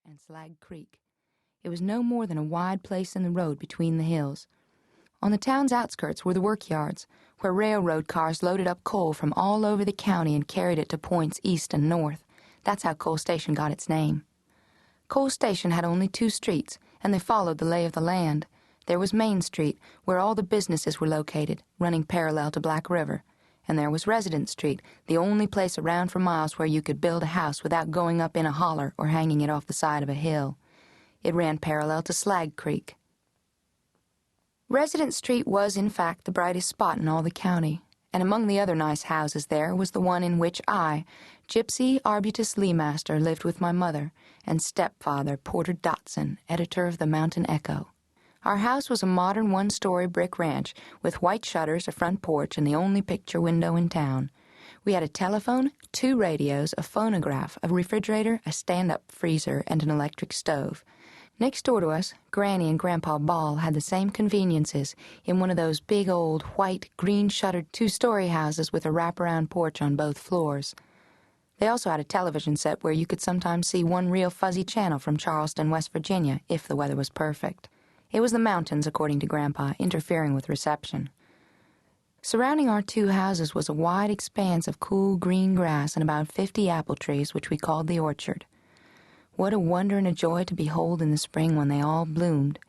and Slag Creek. It was no more than a wide place in the road between the hills. On the town's outskirts were the workyards, where railroad cars loaded up coal from all over the county and carried it to points east and north. That's how Coal Station got its name. Coal Station had only 2 streets, and they followed the lay of the land. There was Main Street, where all the businesses were located, running parallel to Black River. And there was Residence Street, the only place around for miles where you could build a house without going up in a holler or hanging it off the side of a hill. It ran parallel to Slag Creek. Residence Street was, in fact, the brightest spot in all the county, and among the other nice houses there was the one in which I, Gypsy Arbutus Leemaster, lived with my mother, and stepfather, Porter Dotson, editor of the Mountain Echo. Our house was a modern 1-story brick ranch with white shutters, a front porch, and the only picture window in town. We had a telephone, 2 radios, a phonograph, a refrigerator, a stand-up freezer, and an electric stove. Next door to us, Granny and Grandpa Ball had the same conveniences in one of those big old white, green-shuttered 2-story houses with a wraparound porch on both floors. They also had a television set where you could sometimes see one real fuzzy channel from Charleston, West Virginia, if the weather was perfect. It was the mountains, according to Grandpa, interfering with reception. Surrounding our 2 houses was a wide expanse of cool green grass and about 50 apple trees, which we called the orchard. What a wonder and a joy to behold in the spring when they all bloomed.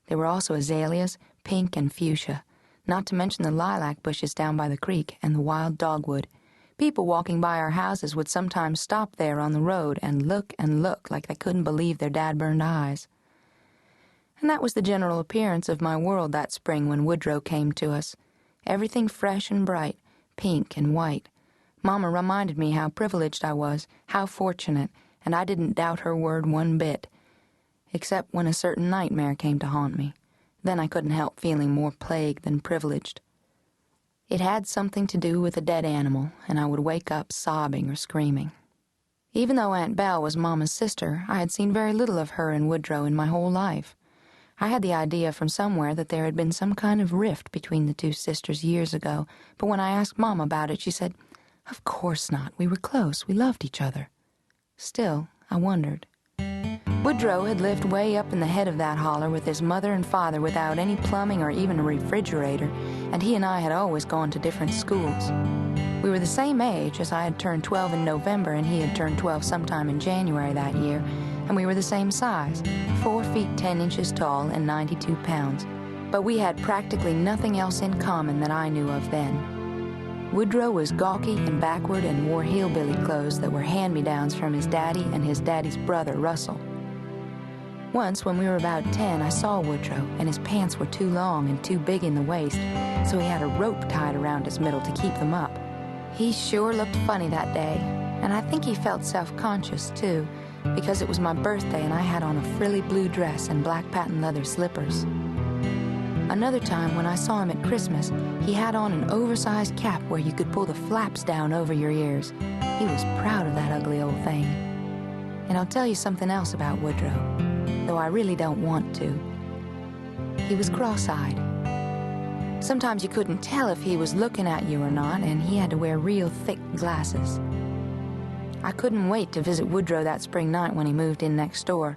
There were also azaleas, pink and fuchsia, not to mention the lilac bushes down by the creek and the wild dogwood. People walking by our houses would sometimes stop there on the road and look like they couldn't believe their dad-burned eyes. And that was the general appearance of my world that spring when Woodrow came to us. Everything fresh and bright, pink and white. Mama reminded me how privileged I was, how fortunate, and I didn't doubt her word one bit. Except when a certain nightmare came to haunt me. Then I couldn't help feeling more plagued than privileged. It had something to do with a dead animal, and I would wake up sobbing or screaming. Even though Aunt Belle was Mama's sister, I had seen very little of her and Woodrow in my whole life. I had the idea from somewhere that there had been some kind of rift between the 2 sisters years ago, but when I asked Mama about it, she said, "Of course not. We were close. We loved each other." Still, I wondered. Woodrow had lived way up in the head of that holler with his mother and father without any plumbing or even a refrigerator, and he and I had always gone to different schools. We were the same age, as I had turned 12 in November and he had turned 12 sometime in January that year, and we were the same size, 4 feet 10 inches tall and 92 pounds. But we had practically nothing else in common that I knew of then. Woodrow was gawky and backward and wore hillbilly clothes that were hand-me-downs from his daddy and his daddy's brother, Russell. Once, when we were about 10, I saw Woodrow, and his pants were too long and too big in the waist, so he had a rope tied around his middle to keep them up. He sure looked funny that day, and I think he felt self-conscious, too, because it was my birthday and I had on a frilly blue dress and black patent leather slippers. Another time, when I saw him at Christmas, he had on an oversized cap where you could pull the flaps down over your ears. He was proud of that ugly old thing. And I'll tell you something else about Woodrow, though I really don't want to. He was cross-eyed. Sometimes you couldn't tell if he was looking at you or not, and he had to wear real thick glasses. I couldn't wait to visit Woodrow that spring night when he moved in next door.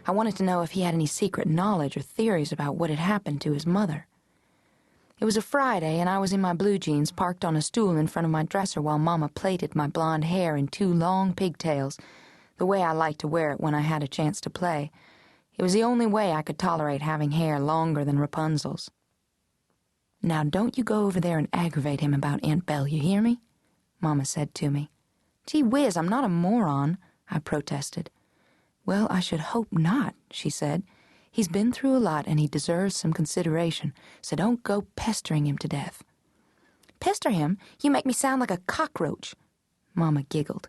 I wanted to know if he had any secret knowledge or theories about what had happened to his mother. It was a Friday, and I was in my blue jeans parked on a stool in front of my dresser while Mama plaited my blonde hair in 2 long pigtails, the way I liked to wear it when I had a chance to play. It was the only way I could tolerate having hair longer than Rapunzel's. "Now don't you go over there and aggravate him about Aunt Belle, you hear me?" Mama said to me. "Gee whiz, I'm not a moron," I protested. "Well, I should hope not," she said. "He's been through a lot and he deserves some consideration, so don't go pestering him to death." "Pester him? You make me sound like a cockroach." Mama giggled.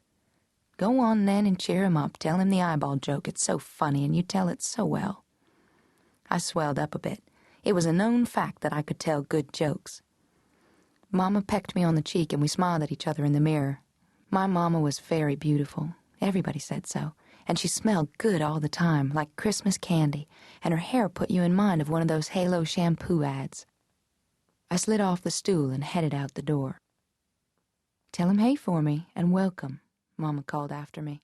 "Go on then and cheer him up. Tell him the eyeball joke. It's so funny and you tell it so well." I swelled up a bit. It was a known fact that I could tell good jokes. Mama pecked me on the cheek and we smiled at each other in the mirror. My Mama was very beautiful. Everybody said so. And she smelled good all the time, like Christmas candy, and her hair put you in mind of one of those Halo shampoo ads. I slid off the stool and headed out the door. "Tell him hey for me, and welcome," Mama called after me.